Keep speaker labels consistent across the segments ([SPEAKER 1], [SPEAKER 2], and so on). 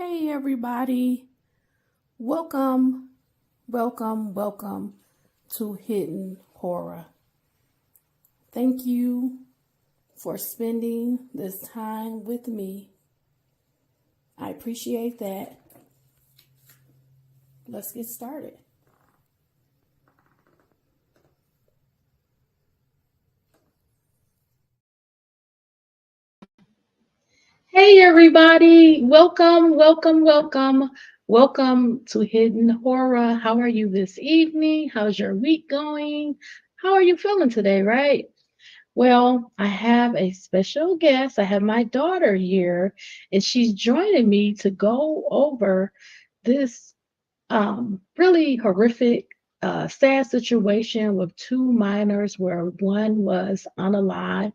[SPEAKER 1] Hey everybody, welcome, welcome to Hidden Horror. Thank you for spending this time with me. I appreciate that. Let's get started. Hey everybody, welcome to Hidden Horror. How are you this evening? How's your week going? How are you feeling today, right? Well, I have a special guest. I have my daughter here, and she's joining me to go over this really horrific, sad situation with two minors where one was unalived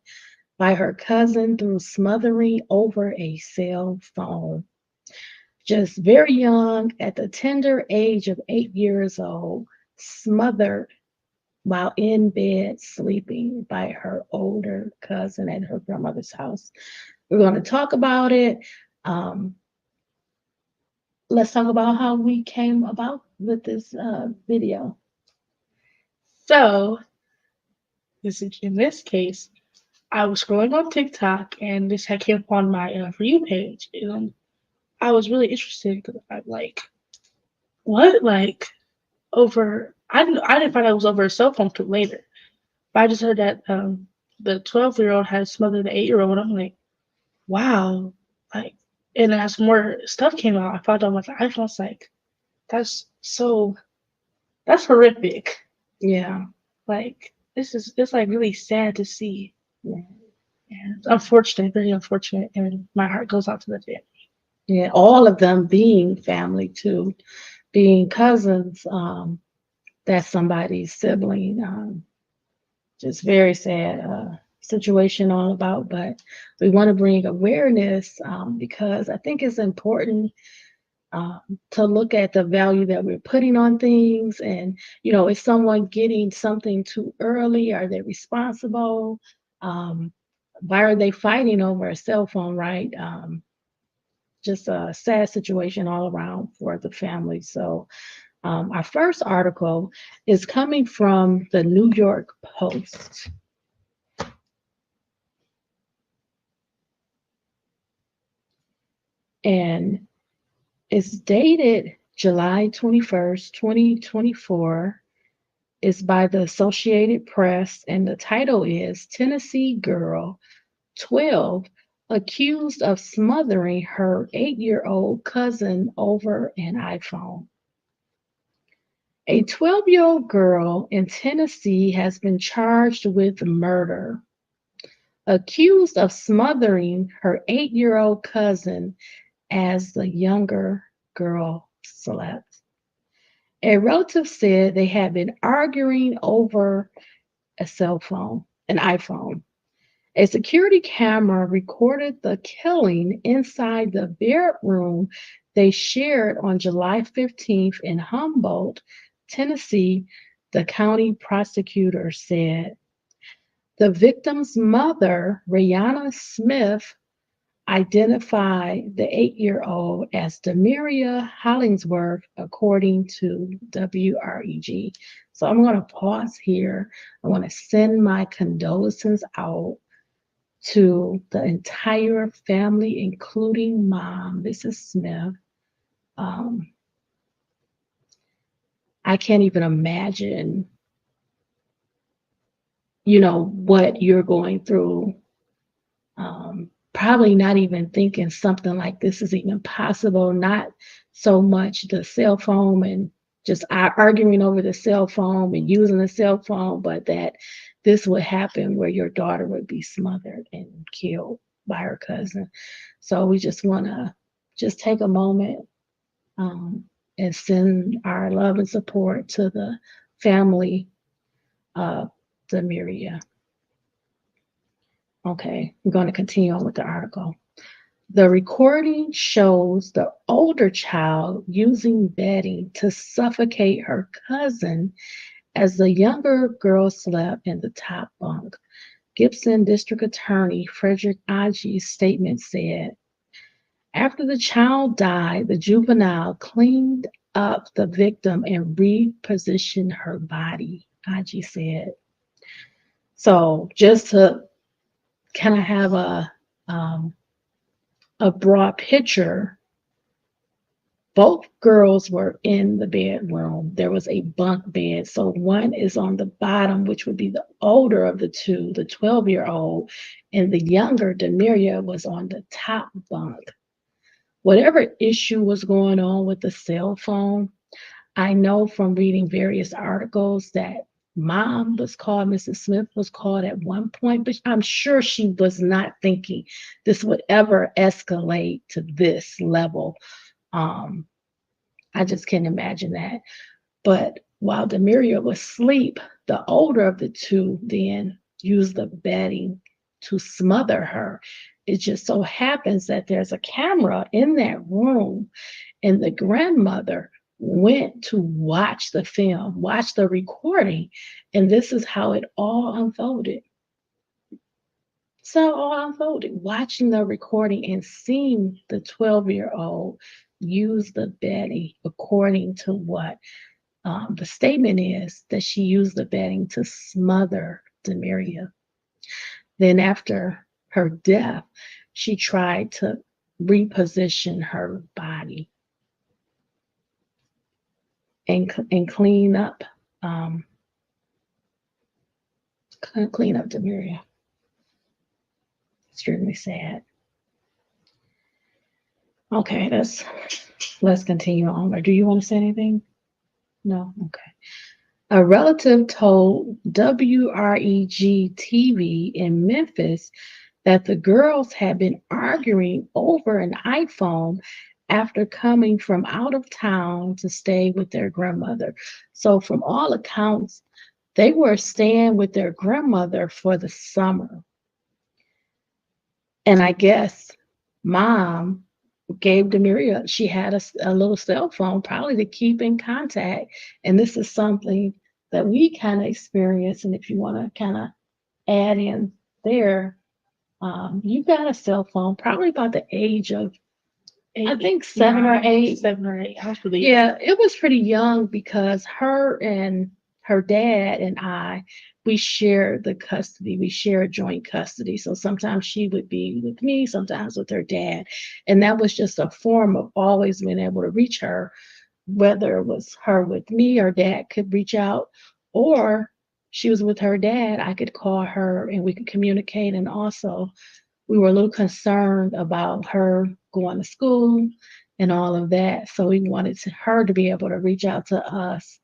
[SPEAKER 1] by her cousin through smothering over a cell phone. Just very young, at the tender age of 8 years old, smothered while in bed sleeping by her older cousin at her grandmother's house. We're going to talk about it. Um, let's talk about how we came about with this video.
[SPEAKER 2] So, in this case, I was scrolling on TikTok and this had came upon my For You page. And I was really interested because I'm like, what? Like, I didn't find out it was over a cell phone till later. But I just heard that the 12-year-old had smothered the 8-year-old. And I'm like, wow. Like, and as more stuff came out, I found out what the iPhone was like, that's so, that's horrific.
[SPEAKER 1] Yeah.
[SPEAKER 2] Like, it's like really sad to see.
[SPEAKER 1] Yeah.
[SPEAKER 2] And it's unfortunate, very unfortunate, and my heart goes out to the family.
[SPEAKER 1] Yeah, all of them being family too, being cousins. That's somebody's sibling. Just very sad situation all about. But we want to bring awareness because I think it's important to look at the value that we're putting on things. And, is someone getting something too early? Are they responsible? Um, why are they fighting over a cell phone, right? Just a sad situation all around for the family. So, our first article is coming from the New York Post. And it's dated July 21st, 2024. It's by the Associated Press, and the title is Tennessee Girl 12 accused of smothering her 8-year-old cousin over an iPhone. A 12-year-old girl in Tennessee has been charged with murder, accused of smothering her 8-year-old cousin as the younger girl slept. A relative said they had been arguing over a cell phone, an iPhone. A security camera recorded the killing inside the bedroom they shared on July 15th in Humboldt, Tennessee, the county prosecutor said. The victim's mother, Rihanna Smith, identified the 8-year-old as Demeria Hollingsworth, according to WREG. So I'm going to pause here. I want to send my condolences out to the entire family, including Mom, Mrs. Smith. Um, I can't even imagine, what you're going through. Probably not even thinking something like this is even possible. Not so much the cell phone and just arguing over the cell phone and using the cell phone, but that this would happen where your daughter would be smothered and killed by her cousin. So we just want to just take a moment um, and send our love and support to the family of Demeria. Okay, we're going to continue on with the article. The recording shows the older child using bedding to suffocate her cousin as the younger girl slept in the top bunk. Gibson District Attorney Frederick Agee's statement said, After the child died, the juvenile cleaned up the victim and repositioned her body, Agee said. So just to kind of have um, a broad picture, both girls were in the bedroom. There was a bunk bed. So one is on the bottom, which would be the older of the two, the 12-year-old, and the younger, Demeria, was on the top bunk. Whatever issue was going on with the cell phone, I know from reading various articles that mom was called, Mrs. Smith was called at one point, but I'm sure she was not thinking this would ever escalate to this level. Um, I just can't imagine that. But while Demeria was asleep, the older of the two then used the bedding to smother her. It just so happens that there's a camera in that room, and the grandmother went to watch the film, watch the recording, and this is how it all unfolded. So all unfolded, watching the recording and seeing the 12-year-old use the bedding according to what the statement is that she used the bedding to smother Demeria. Then, after her death, she tried to reposition her body and um, clean up Demeria. Extremely sad. Okay, let's continue on. Or do you want to say anything? No. Okay. A relative told WREG TV in Memphis that the girls had been arguing over an iPhone after coming from out of town to stay with their grandmother. So, from all accounts, they were staying with their grandmother for the summer. And I guess mom gave Demeria, she had a little cell phone probably to keep in contact. And this is something that we kind of experience. And if you want to kind of add in there, you got a cell phone probably about the age of, I think, 7 or 8.
[SPEAKER 2] 7 or 8. I was really
[SPEAKER 1] Yeah, it was pretty young because her and her dad and we shared the custody. We shared joint custody. So sometimes she would be with me, sometimes with her dad. And that was just a form of always being able to reach her, whether it was her with me or dad could reach out, or she was with her dad, I could call her and we could communicate. And also, we were a little concerned about her going to school and all of that. So we wanted her to be able to reach out to us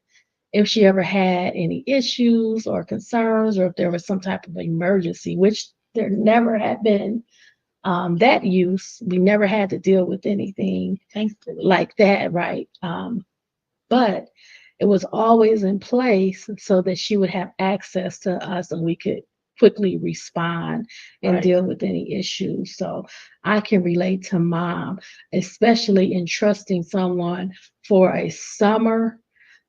[SPEAKER 1] if she ever had any issues or concerns, or if there was some type of emergency, which there never had been that use. We never had to deal with anything
[SPEAKER 2] thankfully
[SPEAKER 1] like that, right? But it was always in place so that she would have access to us and we could quickly respond and
[SPEAKER 2] right.
[SPEAKER 1] deal with any issues. So I can relate to mom, especially in trusting someone for a summer.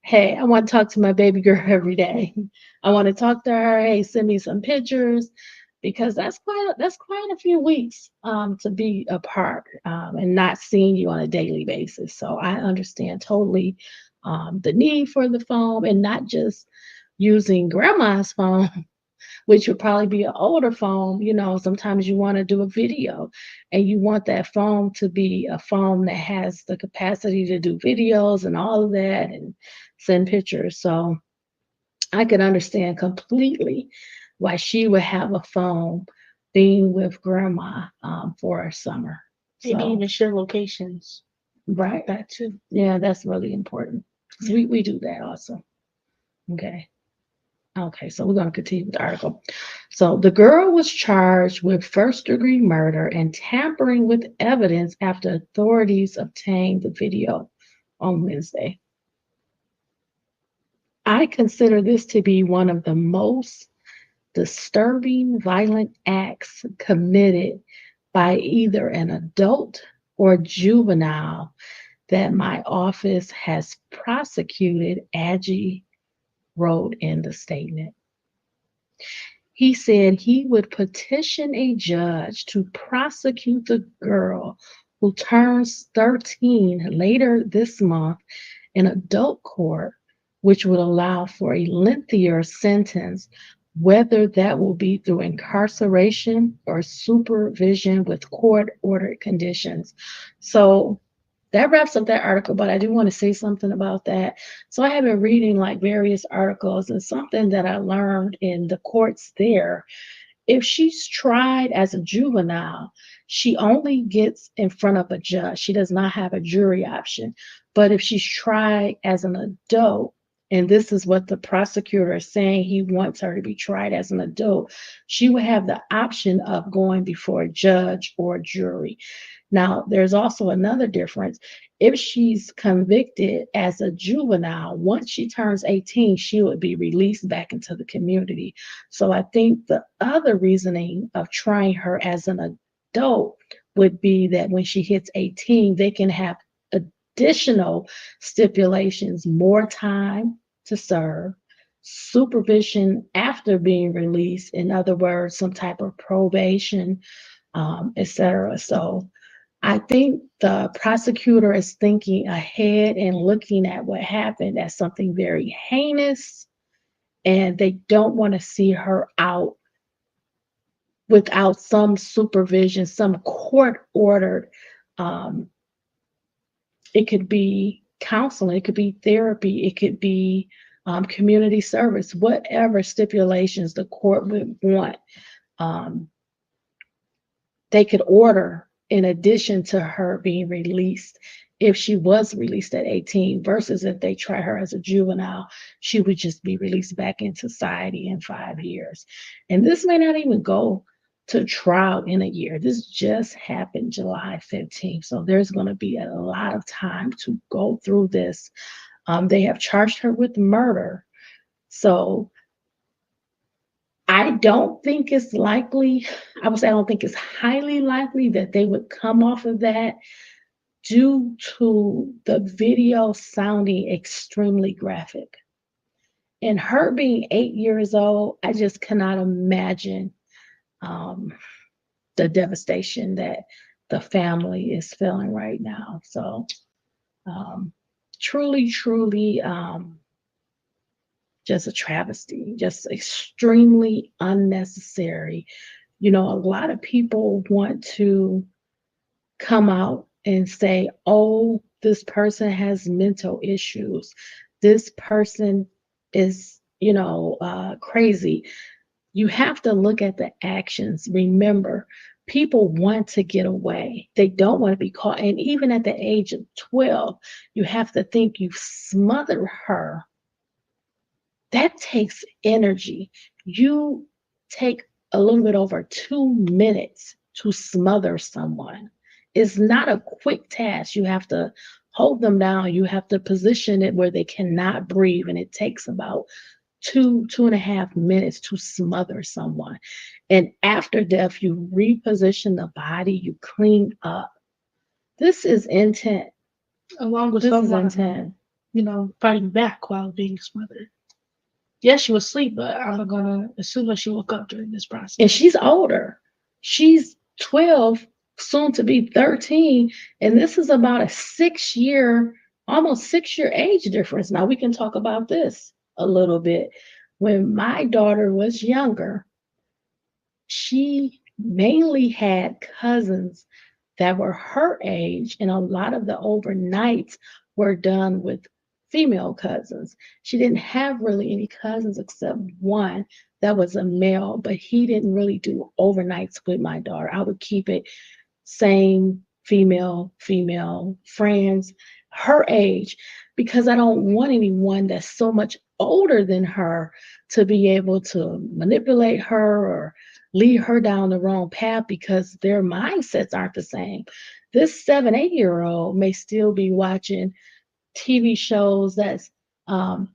[SPEAKER 1] Hey, I want to talk to my baby girl every day. I want to talk to her. Hey, send me some pictures, because that's quite a few weeks to be apart and not seeing you on a daily basis. So I understand totally the need for the phone, and not just using grandma's phone, which would probably be an older phone. Sometimes you want to do a video and you want that phone to be a phone that has the capacity to do videos and all of that and send pictures. So I could understand completely why she would have a phone being with grandma for a summer.
[SPEAKER 2] Maybe
[SPEAKER 1] So,
[SPEAKER 2] even share locations.
[SPEAKER 1] right.
[SPEAKER 2] That too.
[SPEAKER 1] Yeah, that's really important. So we do that also. Okay. Okay, so we're going to continue with the article. So the girl was charged with first-degree murder and tampering with evidence after authorities obtained the video on Wednesday. I consider this to be one of the most disturbing, violent acts committed by either an adult or juvenile that my office has prosecuted, Agee wrote in the statement. He said he would petition a judge to prosecute the girl who turns 13 later this month in adult court, which would allow for a lengthier sentence, whether that will be through incarceration or supervision with court ordered conditions. So that wraps up that article, but I do want to say something about that. So I have been reading like various articles, and something that I learned in the courts there, if she's tried as a juvenile, she only gets in front of a judge. She does not have a jury option. But if she's tried as an adult, and this is what the prosecutor is saying, he wants her to be tried as an adult, she would have the option of going before a judge or a jury. Now, there's also another difference. If she's convicted as a juvenile, once she turns 18, she would be released back into the community. So I think the other reasoning of trying her as an adult would be that when she hits 18, they can have additional stipulations, more time to serve, supervision after being released, in other words, some type of probation, etc. So I think the prosecutor is thinking ahead and looking at what happened as something very heinous, and they don't want to see her out without some supervision, some court ordered. Um, it could be counseling, it could be therapy, it could be community service, whatever stipulations the court would want. Um, they could order in addition to her being released. If she was released at 18 versus if they try her as a juvenile, she would just be released back in society in 5 years. And this may not even go to trial in a year. This just happened July 15th. So there's going to be a lot of time to go through this. They have charged her with murder. So I don't think it's likely, I would say I don't think it's highly likely that they would come off of that due to the video sounding extremely graphic. And her being 8 years old, I just cannot imagine um, the devastation that the family is feeling right now. So, um, truly, truly, just a travesty, just extremely unnecessary. You know, a lot of people want to come out and say, oh, this person has mental issues. This person is, crazy. You have to look at the actions. Remember, people want to get away. They don't want to be caught. And even at the age of 12, you have to think you've smothered her. That takes energy. You take a little bit over 2 minutes to smother someone. It's not a quick task. You have to hold them down. You have to position it where they cannot breathe. And it takes about 2.5 minutes to smother someone. And after death, you reposition the body, you clean up. This is intent.
[SPEAKER 2] along with
[SPEAKER 1] This is
[SPEAKER 2] someone,
[SPEAKER 1] intent.
[SPEAKER 2] fighting back while being smothered. Yes, she was asleep, but I'm gonna assume that she woke up during this
[SPEAKER 1] And
[SPEAKER 2] process.
[SPEAKER 1] she's older. She's 12, soon to be 13. And this is about a 6 year, almost 6 year age difference. Now, we can talk about this a little bit. When my daughter was younger, she mainly had cousins that were her age, and a lot of the overnights were done with female cousins. She didn't have really any cousins except one that was a male, but he didn't really do overnights with my daughter. I would keep it same female friends, her age, because I don't want anyone that's so much older than her to be able to manipulate her or lead her down the wrong path because their mindsets aren't the same. This 7, 8 year old may still be watching TV shows that's um,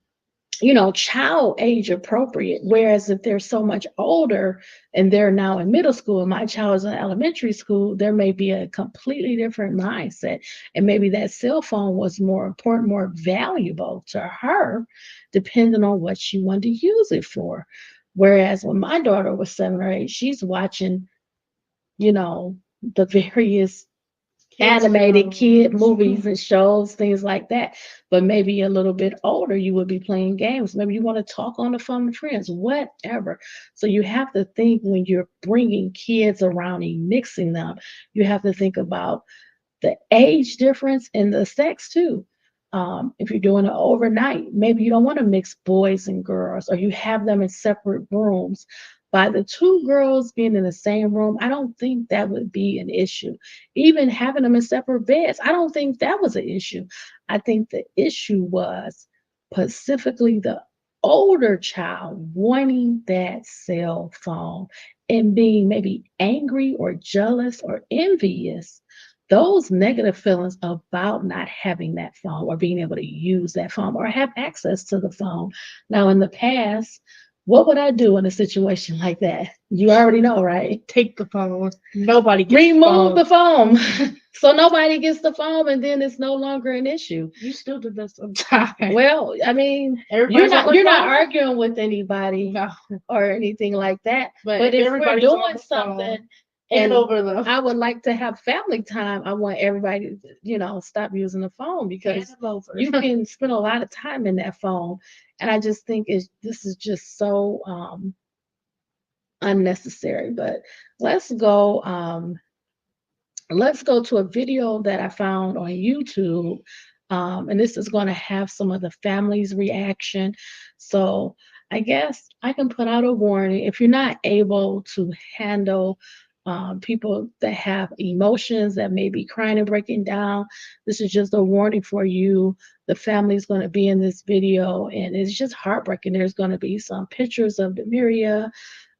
[SPEAKER 1] child age appropriate. Whereas if they're so much older and they're now in middle school and my child is in elementary school, there may be a completely different mindset. And maybe that cell phone was more important, more valuable to her, depending on what she wanted to use it for. Whereas when my daughter was 7 or 8, she's watching, the various animated kid movies and shows, things like that. But maybe a little bit older, you would be playing games. Maybe you want to talk on the phone with friends, whatever. So you have to think when you're bringing kids around and mixing them, you have to think about the age difference and the sex too. If you're doing it overnight, maybe you don't want to mix boys and girls, or you have them in separate rooms. By the two girls being in the same room, I don't think that would be an issue. Even having them in separate beds, I don't think that was an issue. I think the issue was specifically the older child wanting that cell phone and being maybe angry or jealous or envious, those negative feelings about not having that phone or being able to use that phone or have access to the phone. Now, in the past, what would I do in a situation like that? You already know, right?
[SPEAKER 2] Take the phone. Nobody gets
[SPEAKER 1] Remove the phone. So nobody gets the phone, and then it's no longer an issue.
[SPEAKER 2] You still do that sometimes.
[SPEAKER 1] Well, I mean, you're not arguing with anybody or anything like that. But if we're doing something, and I would like to have family time, I want everybody to, stop using the phone, because you can spend a lot of time in that phone. And I just think this is just so unnecessary. But let's go to a video that I found on YouTube. And this is going to have some of the family's reaction. So I guess I can put out a warning. If you're not able to handle people that have emotions, that may be crying and breaking down, this is just a warning for you. The family's going to be in this video, and it's just heartbreaking. There's going to be some pictures of Demeria.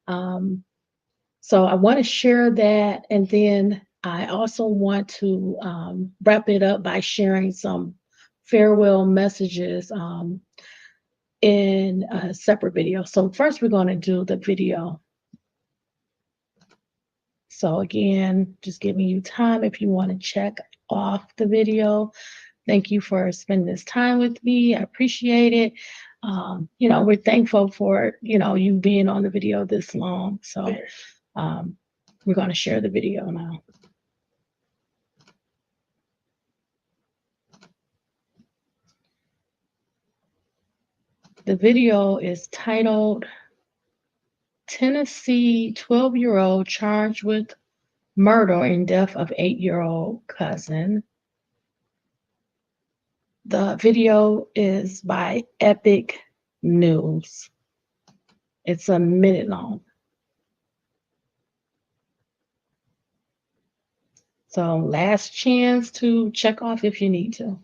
[SPEAKER 1] So I want to share that, and then I also want to wrap it up by sharing some farewell messages in a separate video. So first we're going to do the video. So again, just giving you time if you want to check off the video. Thank you for spending this time with me. I appreciate it. We're thankful for, you being on the video this long. So we're going to share the video now. The video is titled Tennessee 12-year-old charged with murder and death of 8-year-old cousin. The video is by Epic News. It's a minute long. So last chance to check off if you need to.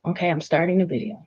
[SPEAKER 1] Okay, I'm starting the video.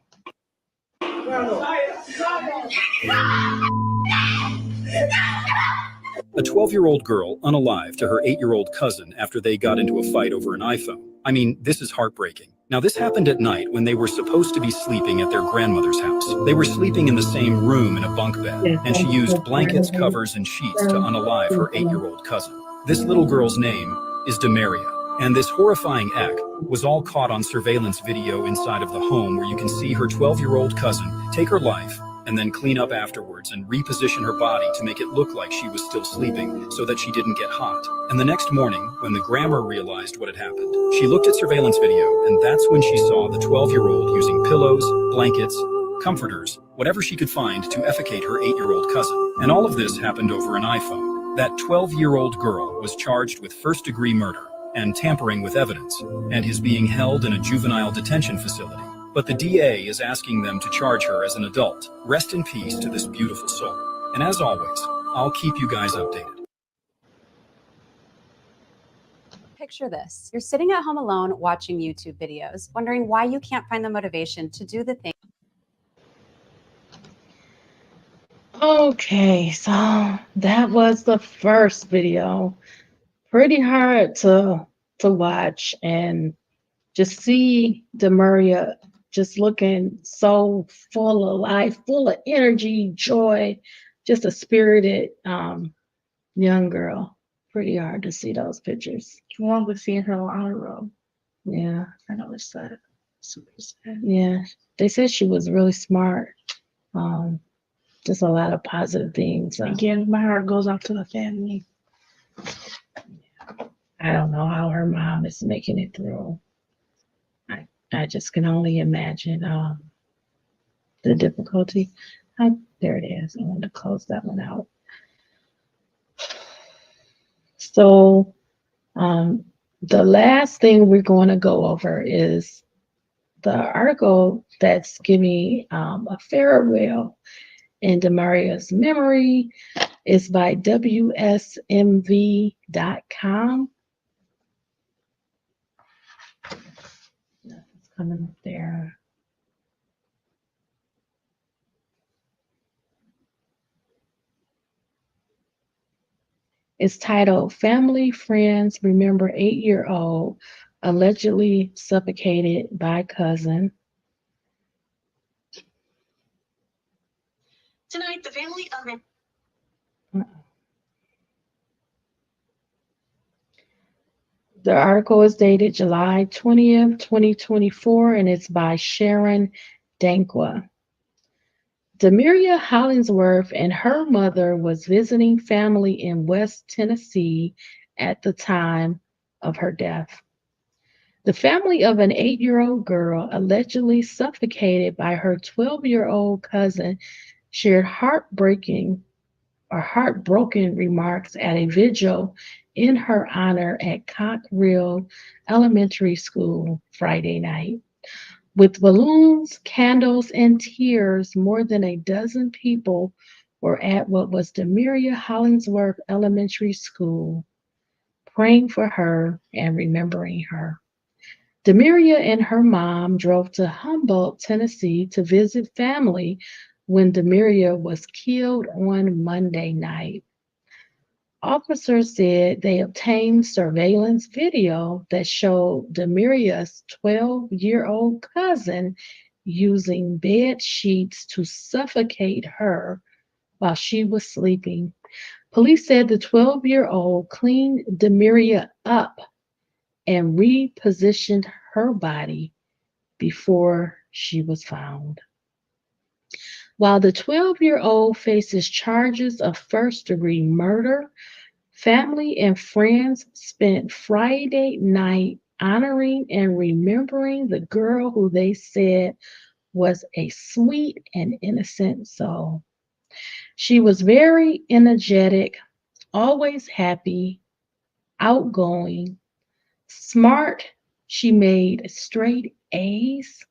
[SPEAKER 3] A 12-year-old girl unalive to her 8-year-old cousin after they got into a fight over an iPhone. I mean, this is heartbreaking. Now, this happened at night when they were supposed to be sleeping at their grandmother's house. They were sleeping in the same room in a bunk bed, and she used blankets, covers, and sheets to unalive her 8-year-old cousin. This little girl's name is Demeria, and this horrifying act was all caught on surveillance video inside of the home, where you can see her 12-year-old cousin take her life and then clean up afterwards and reposition her body to make it look like she was still sleeping so that she didn't get hot. And the next morning, when the grandma realized what had happened, she looked at surveillance video, and that's when she saw the 12-year-old using pillows, blankets, comforters, whatever she could find to effecate her 8-year-old cousin. And all of this happened over an iPhone. That 12-year-old girl was charged with first-degree murder and tampering with evidence, and is being held in a juvenile detention facility. But the DA is asking them to charge her as an adult. Rest in peace to this beautiful soul. And as always, I'll keep you guys updated.
[SPEAKER 4] Picture this. You're sitting at home alone watching YouTube videos, wondering why you can't find the motivation to do the thing.
[SPEAKER 1] Okay, so that was the first video. Pretty hard to watch, and just see Demeria just looking so full of life, full of energy, joy, just a spirited young girl. Pretty hard to see those pictures.
[SPEAKER 2] Along with seeing her on honor roll.
[SPEAKER 1] Yeah.
[SPEAKER 2] I know it's sad. Super sad.
[SPEAKER 1] Yeah. They said she was really smart. Just a lot of positive things.
[SPEAKER 2] Again, my heart goes out to the family.
[SPEAKER 1] I don't know how her mom is making it through. I just can only imagine the difficulty. There it is. I want to close that one out. So the last thing we're going to go over is the article that's giving a farewell in Demeria's memory is by WSMV.com. It's coming up there. It's titled Family Friends Remember 8-Year-Old Allegedly Suffocated by Cousin.
[SPEAKER 5] Tonight, the family of an
[SPEAKER 1] The article is dated July 20th, 2024, and it's by Sharon Dankwa. Demeria Hollingsworth and her mother was visiting family in West Tennessee at the time of her death. The family of an 8-year-old girl allegedly suffocated by her 12-year-old cousin shared heartbroken remarks at a vigil in her honor at Cockrell Elementary School Friday night. With balloons, candles, and tears, more than a dozen people were at what was Demeria Hollingsworth Elementary School, praying for her and remembering her. Demeria and her mom drove to Humboldt, Tennessee to visit family when Demeria was killed on Monday night. Officers said they obtained surveillance video that showed Demeria's 12-year-old cousin using bed sheets to suffocate her while she was sleeping. Police said the 12-year-old cleaned Demeria up and repositioned her body before she was found. While the 12-year-old faces charges of first-degree murder, family and friends spent Friday night honoring and remembering the girl who they said was a sweet and innocent soul. She was very energetic, always happy, outgoing, smart. She made straight A's.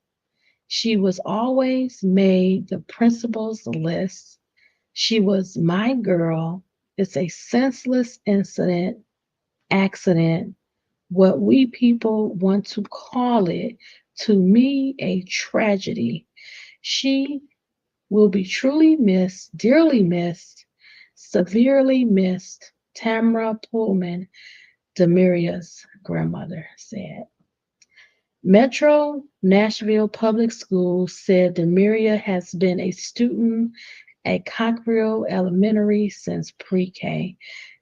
[SPEAKER 1] She was always made the principal's list. She was my girl. It's a senseless accident, what we people want to call it. To me, a tragedy. She will be truly missed, dearly missed, severely missed. Tamara Pullman, Demeria's grandmother, said. Metro Nashville Public Schools said Demeria has been a student at Cockrell Elementary since pre-K.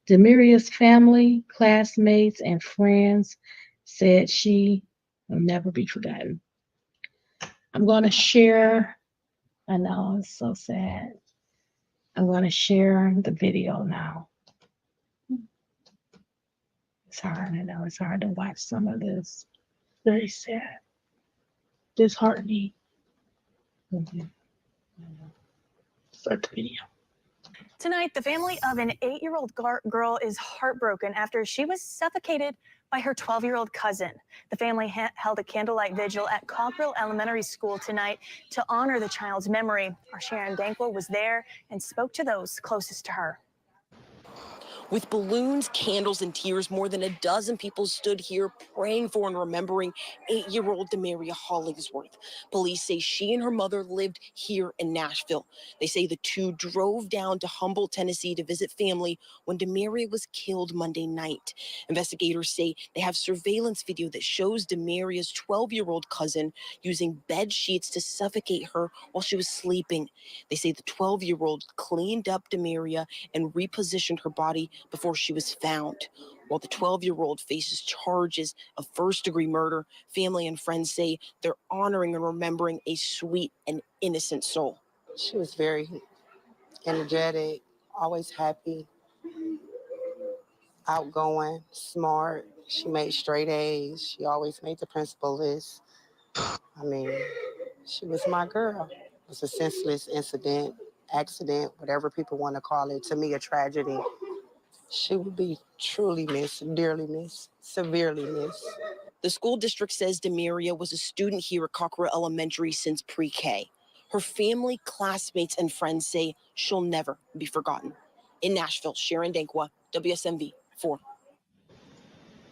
[SPEAKER 1] Demeria's family, classmates, and friends said she will never be forgotten. I'm going to share, I know it's so sad. I'm going to share the video now. It's hard, I know it's hard to watch some of this.
[SPEAKER 2] Very sad. Disheartening.
[SPEAKER 1] Mm-hmm.
[SPEAKER 2] Start the video.
[SPEAKER 5] Tonight, the family of an 8-year-old girl is heartbroken after she was suffocated by her 12-year-old cousin. The family held a candlelight vigil at Cockrell Elementary School tonight to honor the child's memory. Our Sharon Dankwa was there and spoke to those closest to her.
[SPEAKER 6] With balloons, candles, and tears, more than a dozen people stood here praying for and remembering 8-year-old Demeria Hollingsworth. Police say she and her mother lived here in Nashville. They say the two drove down to Humboldt, Tennessee to visit family when Demeria was killed Monday night. Investigators say they have surveillance video that shows Demeria's 12-year-old cousin using bed sheets to suffocate her while she was sleeping. They say the 12-year-old cleaned up Demeria and repositioned her body before she was found. While the 12-year-old faces charges of first-degree murder, family and friends say they're honoring and remembering a sweet and innocent soul.
[SPEAKER 7] She was very energetic, always happy, outgoing, smart. She made straight A's. She always made the principal list. I mean, she was my girl. It was a senseless incident, accident, whatever people want to call it. To me, a tragedy. She would be truly missed, dearly missed, severely missed.
[SPEAKER 6] The school district says Demeria was a student here at Cockrell Elementary since pre-K. Her family, classmates, and friends say she'll never be forgotten. In Nashville, Sharon Dankwa, WSMV 4.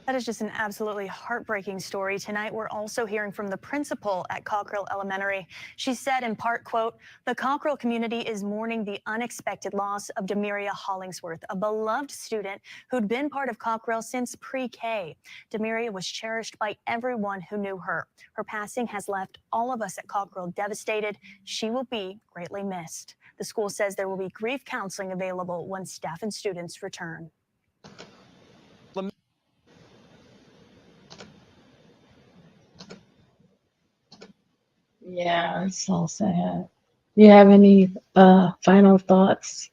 [SPEAKER 5] That is just an absolutely heartbreaking story. Tonight, we're also hearing from the principal at Cockrell Elementary. She said in part, quote, "The Cockrell community is mourning the unexpected loss of Demeria Hollingsworth, a beloved student who'd been part of Cockrell since pre-K. Demeria was cherished by everyone who knew her. Her passing has left all of us at Cockrell devastated. She will be greatly missed." The school says there will be grief counseling available when staff and students return.
[SPEAKER 1] Yeah, it's so sad. You have any final thoughts?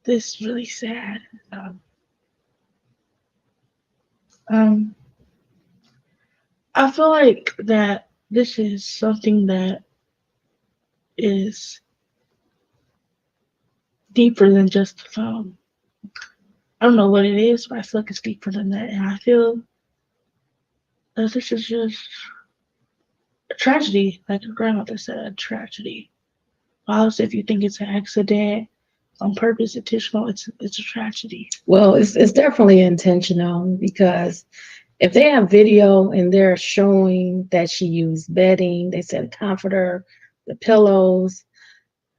[SPEAKER 2] This is really sad. I feel like that this is something that is deeper than just the phone. I don't know what it is, but I feel like it's deeper than that. And I feel that this is just a tragedy, like your grandmother said, a tragedy. Regardless if you think it's an accident, on purpose, intentional, it's a tragedy.
[SPEAKER 1] Well, it's definitely intentional because if they have video and they're showing that she used bedding, they said a comforter, the pillows,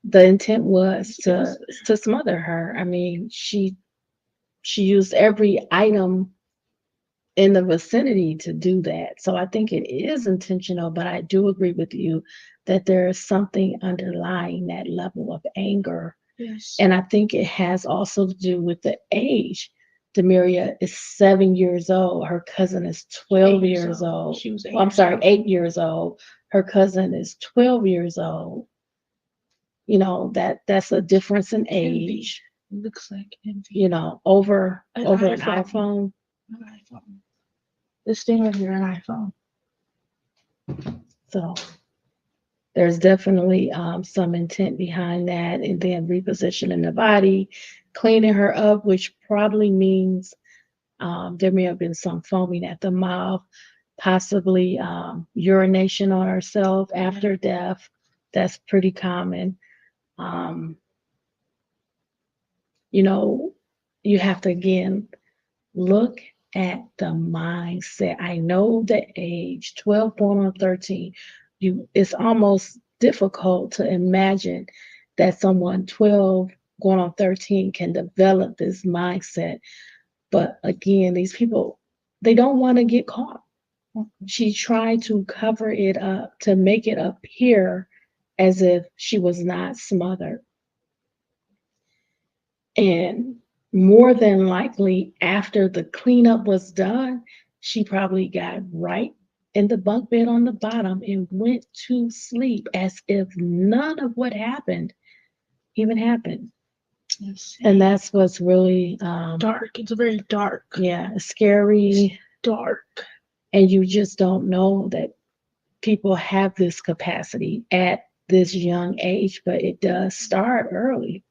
[SPEAKER 1] the intent was to smother her. I mean, she used every item in the vicinity to do that. So I think it is intentional, but I do agree with you that there is something underlying that level of anger.
[SPEAKER 2] Yes.
[SPEAKER 1] And I think it has also to do with the age. Demeria is 7 years old. Her cousin is 12 years old.
[SPEAKER 2] She was 8
[SPEAKER 1] Well, I'm sorry, 8 years old. Her cousin is 12 years old. You know, that's a difference in age.
[SPEAKER 2] It looks like envy.
[SPEAKER 1] You know, over an
[SPEAKER 2] iPhone.
[SPEAKER 1] iPhone.
[SPEAKER 2] An iPhone. This thing right here, an iPhone.
[SPEAKER 1] So there's definitely some intent behind that, and then repositioning the body, cleaning her up, which probably means there may have been some foaming at the mouth, possibly urination on herself after death. That's pretty common. You know, you have to again look at the mindset. I know the age, 12 going on 13. It's almost difficult to imagine that someone 12 going on 13 can develop this mindset. But again, these people, they don't want to get caught. She tried to cover it up to make it appear as if she was not smothered. And more than likely, after the cleanup was done, she probably got right in the bunk bed on the bottom and went to sleep as if none of what happened even happened. And that's what's really
[SPEAKER 2] dark. It's very dark.
[SPEAKER 1] Yeah, scary.
[SPEAKER 2] It's dark.
[SPEAKER 1] And you just don't know that people have this capacity at this young age, but it does start early.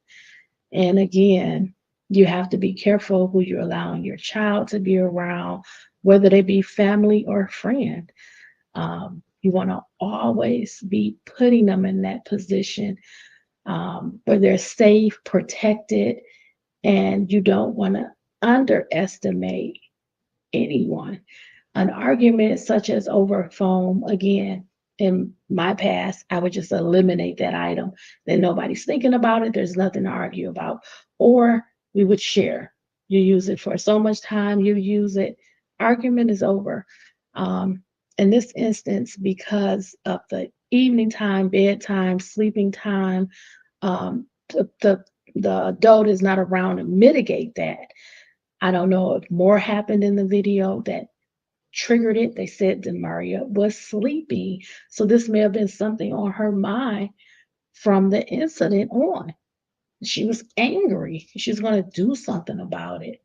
[SPEAKER 1] And again, you have to be careful who you're allowing your child to be around, whether they be family or friend. You want to always be putting them in that position where they're safe, protected, and you don't want to underestimate anyone. An argument such as over phone, again, in my past, I would just eliminate that item. Then nobody's thinking about it. There's nothing to argue about. Or we would share. You use it for so much time, you use it. Argument is over. In this instance, because of the evening time, bedtime, sleeping time, the adult is not around to mitigate that. I don't know if more happened in the video that triggered it. They said Demeria was sleeping. So this may have been something on her mind from the incident on. She was angry. She's going to do something about it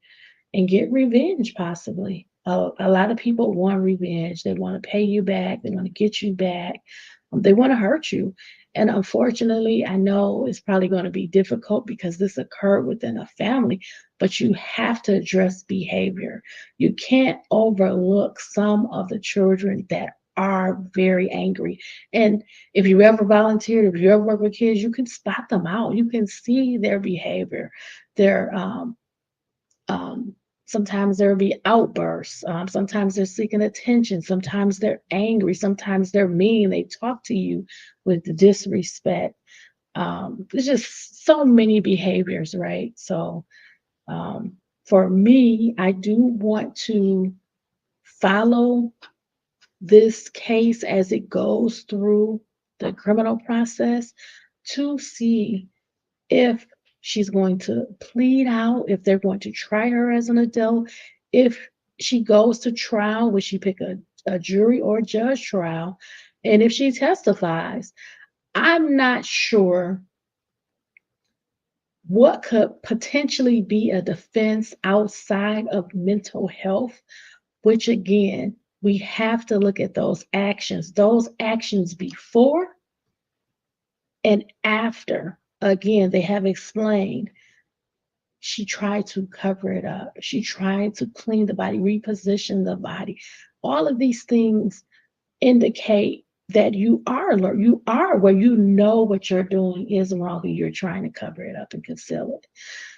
[SPEAKER 1] and get revenge, possibly. A lot of people want revenge. They want to pay you back. They want to get you back. They want to hurt you. And unfortunately, I know it's probably going to be difficult because this occurred within a family, but you have to address behavior. You can't overlook some of the children that are very angry. And if you ever volunteered, if you ever work with kids, you can spot them out. You can see their behavior, their um, sometimes there will be outbursts. Sometimes they're seeking attention. Sometimes they're angry. Sometimes they're mean. They talk to you with disrespect. There's just so many behaviors, right? So for me, I do want to follow this case as it goes through the criminal process to see if she's going to plead out, if they're going to try her as an adult, if she goes to trial, will she pick a jury or judge trial? And if she testifies, I'm not sure what could potentially be a defense outside of mental health, which again, we have to look at those actions before and after. Again, they have explained she tried to cover it up. She tried to clean the body, reposition the body. All of these things indicate that you are alert. You are where you know what you're doing is wrong and you're trying to cover it up and conceal it.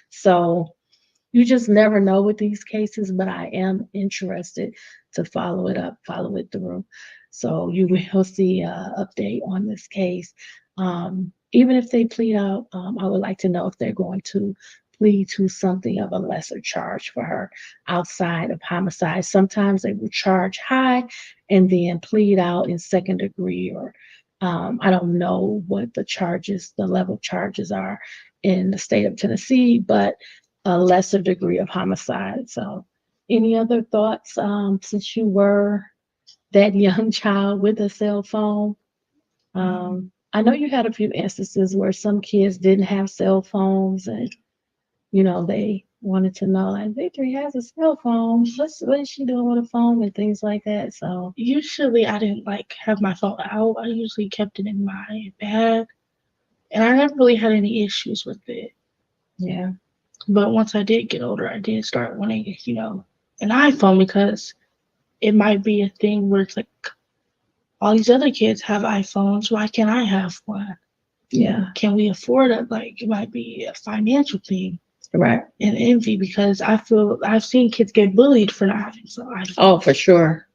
[SPEAKER 1] So you just never know with these cases, but I am interested to follow it up, follow it through. So you will see an update on this case. Even if they plead out, I would like to know if they're going to plead to something of a lesser charge for her outside of homicide. Sometimes they will charge high and then plead out in second degree, or I don't know what the level charges are in the state of Tennessee, but a lesser degree of homicide. So any other thoughts since you were that young child with a cell phone? I know you had a few instances where some kids didn't have cell phones and they wanted to know, like, Victory has a cell phone. What is she doing with a phone and things like that? So
[SPEAKER 2] Usually I didn't have my phone out. I usually kept it in my bag. And I never really had any issues with it.
[SPEAKER 1] yeah.
[SPEAKER 2] But once I did get older, I did start wanting, an iPhone because it might be a thing where it's like all these other kids have iPhones. Why can't I have one?
[SPEAKER 1] Yeah.
[SPEAKER 2] Can we afford it? Like, it might be a financial thing.
[SPEAKER 1] Right.
[SPEAKER 2] And envy, because I feel I've seen kids get bullied for not having some iPhone.
[SPEAKER 1] Oh, for sure.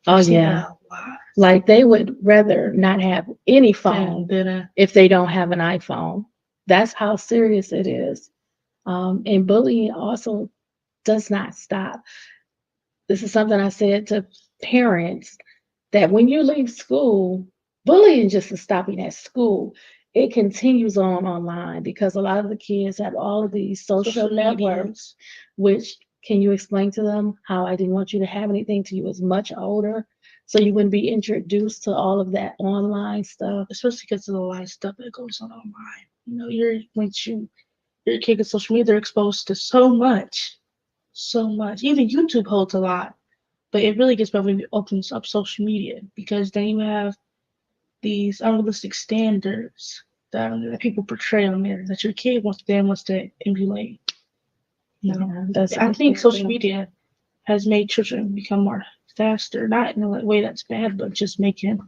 [SPEAKER 1] Oh, yeah. Like they would rather not have any phone if they don't have an iPhone. That's how serious it is. And bullying also does not stop. This is something I said to parents, that when you leave school, bullying just is stopping at school. It continues on online because a lot of the kids have all of these social networks, which, can you explain to them how I didn't want you to have anything till you was much older, so you wouldn't be introduced to all of that online stuff?
[SPEAKER 2] Especially because of a lot of stuff that goes on online. Once your kid gets social media, they're exposed to so much. Even YouTube holds a lot, but it really gets better when it opens up social media, because then you have these unrealistic standards that people portray on there that your kid wants to emulate. I think social media has made children become more faster, not in a way that's bad, but just making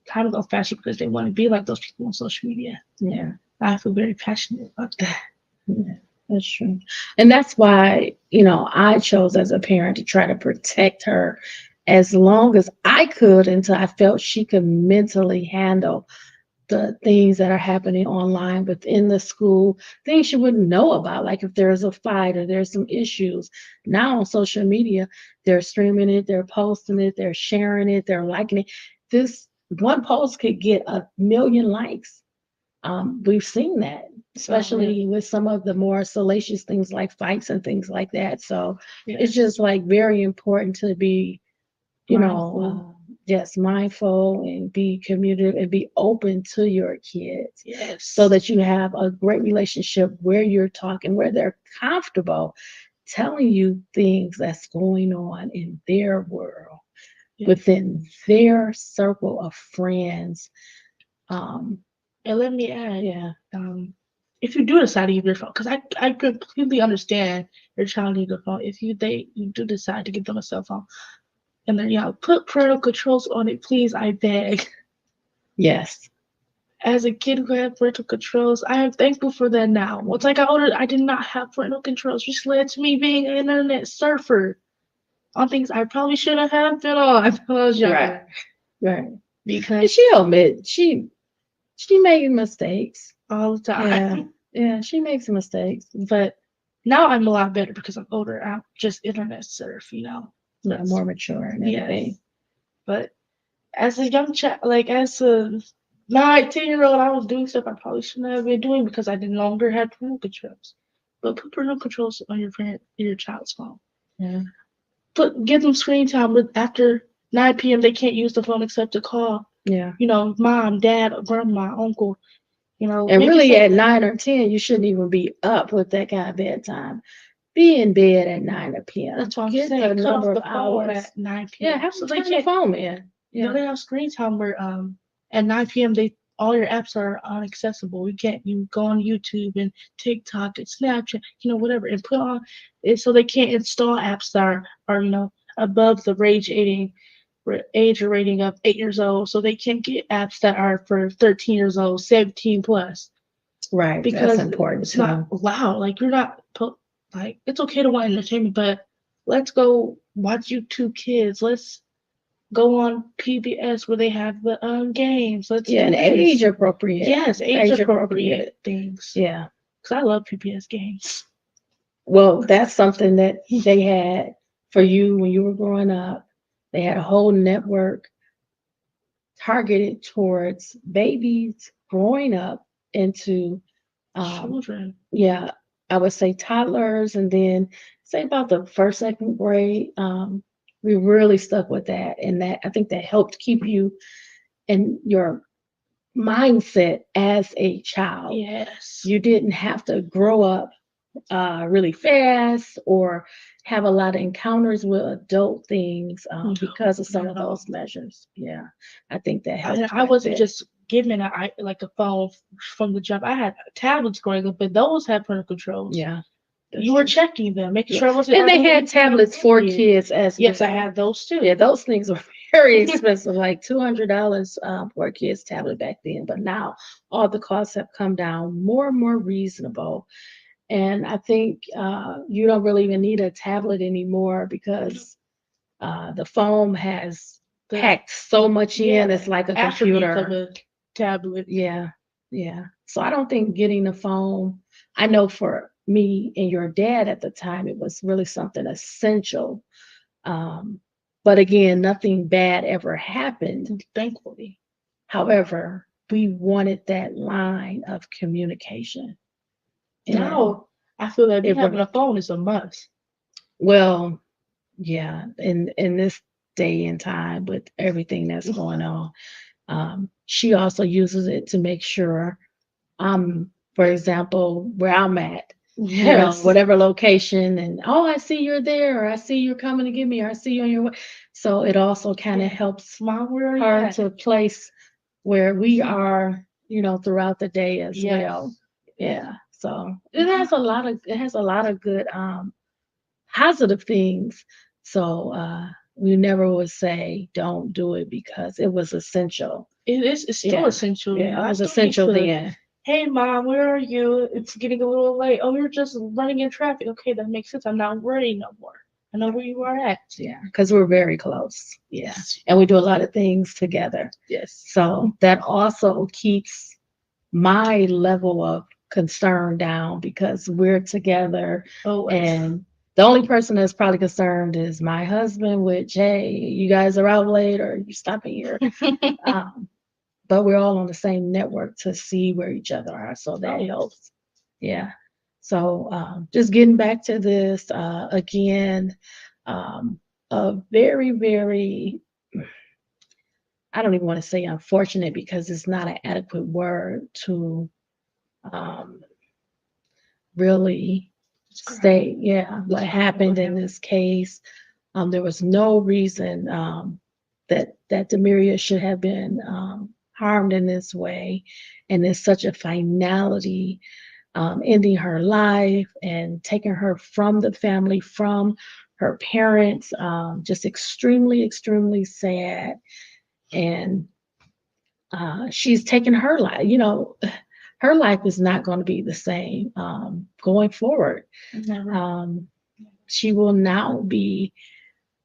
[SPEAKER 2] time go faster because they want to be like those people on social media.
[SPEAKER 1] Yeah.
[SPEAKER 2] I feel very passionate about that.
[SPEAKER 1] Yeah, that's true. And that's why, I chose as a parent to try to protect her as long as I could until I felt she could mentally handle the things that are happening online within the school, things she wouldn't know about, like if there's a fight or there's some issues. Now on social media, they're streaming it, they're posting it, they're sharing it, they're liking it. This one post could get 1 million likes. We've seen that, especially with some of the more salacious things like fights and things like that. So it's just very important to be, yes, mindful and be communicative and be open to your kids
[SPEAKER 2] Yes.
[SPEAKER 1] so that you have a great relationship where you're talking, where they're comfortable telling you things that's going on in their world, within their circle of friends.
[SPEAKER 2] And let me add,
[SPEAKER 1] Yeah,
[SPEAKER 2] if you do decide to give your phone, because I completely understand your child needs a phone. If you do decide to give them a cell phone, and then put parental controls on it, please. I beg.
[SPEAKER 1] yes,
[SPEAKER 2] As a kid who had parental controls, I am thankful for that now. Once I got older, I did not have parental controls, which led to me being an internet surfer on things I probably shouldn't have been on when I was younger.
[SPEAKER 1] right. And
[SPEAKER 2] Because
[SPEAKER 1] she'll admit she made mistakes.
[SPEAKER 2] all the time.
[SPEAKER 1] Yeah, she makes mistakes.
[SPEAKER 2] But now I'm a lot better because I'm older. I'm just internet surf,
[SPEAKER 1] Yeah,
[SPEAKER 2] That's-
[SPEAKER 1] more mature and
[SPEAKER 2] Yes.
[SPEAKER 1] everything.
[SPEAKER 2] But as a young child, like as a 19-year-old, I was doing stuff I probably shouldn't have been doing because I no longer had parental controls. But put parental controls on your child's phone.
[SPEAKER 1] Yeah.
[SPEAKER 2] Give them screen time. But after 9 p.m., they can't use the phone except to call.
[SPEAKER 1] Yeah.
[SPEAKER 2] Mom, dad, grandma, uncle.
[SPEAKER 1] And really, at 9 or 10, you shouldn't even be up with that kind of bedtime. Be in bed at 9 p.m.
[SPEAKER 2] That's what I'm
[SPEAKER 1] Get
[SPEAKER 2] saying.
[SPEAKER 1] the
[SPEAKER 2] Cut
[SPEAKER 1] number
[SPEAKER 2] off
[SPEAKER 1] of
[SPEAKER 2] the phone
[SPEAKER 1] hours.
[SPEAKER 2] at 9 p.m.
[SPEAKER 1] Yeah, have
[SPEAKER 2] so
[SPEAKER 1] to
[SPEAKER 2] they
[SPEAKER 1] turn the
[SPEAKER 2] can't.
[SPEAKER 1] phone in. Yeah.
[SPEAKER 2] They have screen time where at 9 p.m. all your apps are inaccessible. You go on YouTube and TikTok and Snapchat, whatever, and put on it so they can't install apps that are above the age rating of 8 years old, so they can't get apps that are for 13 years old, 17 plus.
[SPEAKER 1] Right.
[SPEAKER 2] Because
[SPEAKER 1] that's important
[SPEAKER 2] it's
[SPEAKER 1] too.
[SPEAKER 2] not loud. Like you're not like it's okay to want entertainment, but let's go watch YouTube Kids. Let's go on PBS where they have the games. Let's do
[SPEAKER 1] and
[SPEAKER 2] this.
[SPEAKER 1] age appropriate.
[SPEAKER 2] Yes, age appropriate things.
[SPEAKER 1] Yeah.
[SPEAKER 2] Because I love PBS games.
[SPEAKER 1] Well, that's something that they had for you when you were growing up. They had a whole network targeted towards babies growing up into
[SPEAKER 2] Children.
[SPEAKER 1] yeah, I would say toddlers, and then say about the first, second grade. We really stuck with that, and that I think that helped keep you in your mindset as a child.
[SPEAKER 2] Yes.
[SPEAKER 1] You didn't have to grow up really fast or have a lot of encounters with adult things because of some of those measures. Yeah, I think that helped.
[SPEAKER 2] I wasn't just given a phone from the jump. I had tablets growing up, but those had parental controls.
[SPEAKER 1] Yeah.
[SPEAKER 2] You were checking them, making sure I wasn't.
[SPEAKER 1] And they had tablets for kids as well.
[SPEAKER 2] Yes, I had those too.
[SPEAKER 1] Yeah, those things were very expensive, like $200 for a kid's tablet back then. But now all the costs have come down more and more reasonable. And I think you don't really even need a tablet anymore because the phone has packed so much in. It's like a computer.
[SPEAKER 2] Of a tablet.
[SPEAKER 1] Yeah, yeah. So I don't think getting a phone, I know for me and your dad at the time, it was really something essential. But again, nothing bad ever happened,
[SPEAKER 2] thankfully.
[SPEAKER 1] However, we wanted that line of communication.
[SPEAKER 2] Now, I feel that having a phone is a must.
[SPEAKER 1] Well, yeah, in this day and time with everything that's going on, she also uses it to make sure for example, where I'm at, whatever location, and I see you're there, or I see you're coming to get me, or I see you on your way. So it also kind of helps her to place where we are, throughout the day as well. Yeah. So it has a lot of good positive things. So we never would say don't do it because it was essential.
[SPEAKER 2] It's still essential.
[SPEAKER 1] Yeah, it was essential then.
[SPEAKER 2] Hey mom, where are you? It's getting a little late. Oh, you're just running in traffic. Okay, that makes sense. I'm not worried no more. I know where you are at.
[SPEAKER 1] Yeah, because we're very close. Yeah, and we do a lot of things together.
[SPEAKER 2] Yes.
[SPEAKER 1] So that also keeps my level of concern down because we're together. And the only person that's probably concerned is my husband, which, hey, you guys are out late or you stopping here. But we're all on the same network to see where each other are. So that helps. Yeah. So just getting back to this, again, a very, very I don't even want to say unfortunate because it's not an adequate word to really state, what happened in this case. There was no reason that Demeria should have been harmed in this way, and there's such a finality ending her life and taking her from the family, from her parents. Just extremely, extremely sad. And she's taken her life. Her life is not going to be the same going forward. She will now be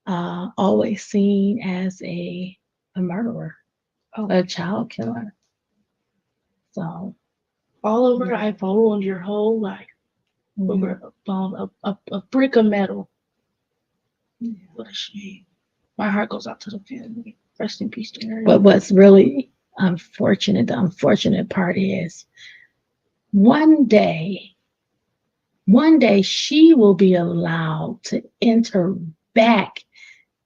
[SPEAKER 1] always seen as a murderer, a child killer. So
[SPEAKER 2] all over the iPhone on your whole life. A brick of metal. What a shame. My heart goes out to the family. Rest in peace, Demeria.
[SPEAKER 1] But what's really unfortunate, the unfortunate part is one day she will be allowed to enter back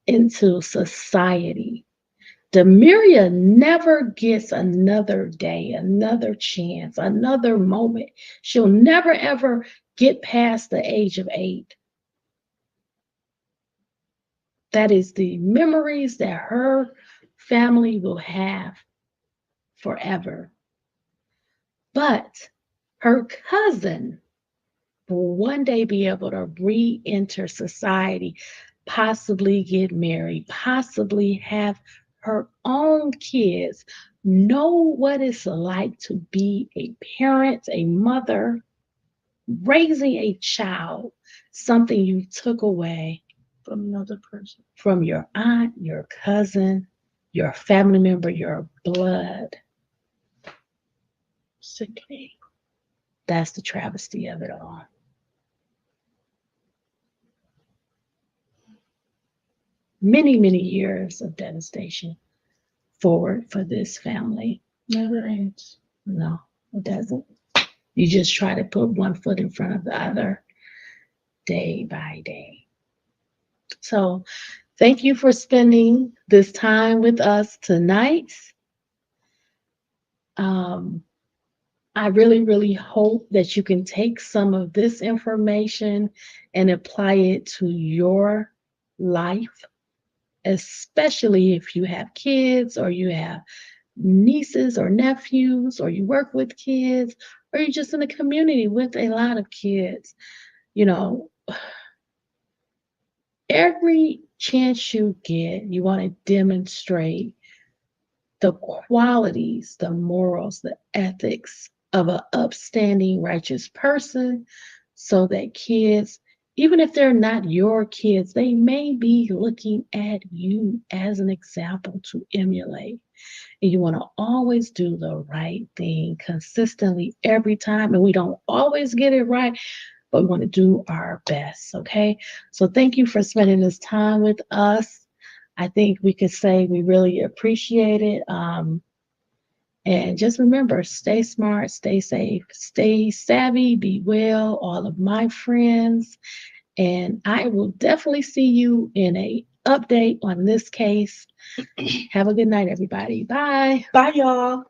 [SPEAKER 1] into society. Demeria never gets another day, another chance, another moment. She'll never, ever get past the age of 8. That is the memories that her family will have forever. But her cousin will one day be able to re-enter society, possibly get married, possibly have her own kids, know what it's like to be a parent, a mother, raising a child, something you took away
[SPEAKER 2] from another person,
[SPEAKER 1] from your aunt, your cousin, your family member, your blood.
[SPEAKER 2] Sickening.
[SPEAKER 1] That's the travesty of it all. Many, many years of devastation forward for this family.
[SPEAKER 2] Never ends.
[SPEAKER 1] No, it doesn't. You just try to put one foot in front of the other day by day. So thank you for spending this time with us tonight. I really, really hope that you can take some of this information and apply it to your life, especially if you have kids or you have nieces or nephews or you work with kids or you're just in a community with a lot of kids. Every chance you get, you want to demonstrate the qualities, the morals, the ethics of an upstanding, righteous person so that kids, even if they're not your kids, they may be looking at you as an example to emulate. And you want to always do the right thing consistently every time. And we don't always get it right, but we want to do our best, okay? So thank you for spending this time with us. I think we could say we really appreciate it. And just remember, stay smart, stay safe, stay savvy, be well, all of my friends. And I will definitely see you in an update on this case. Have a good night, everybody. Bye.
[SPEAKER 2] Bye, y'all.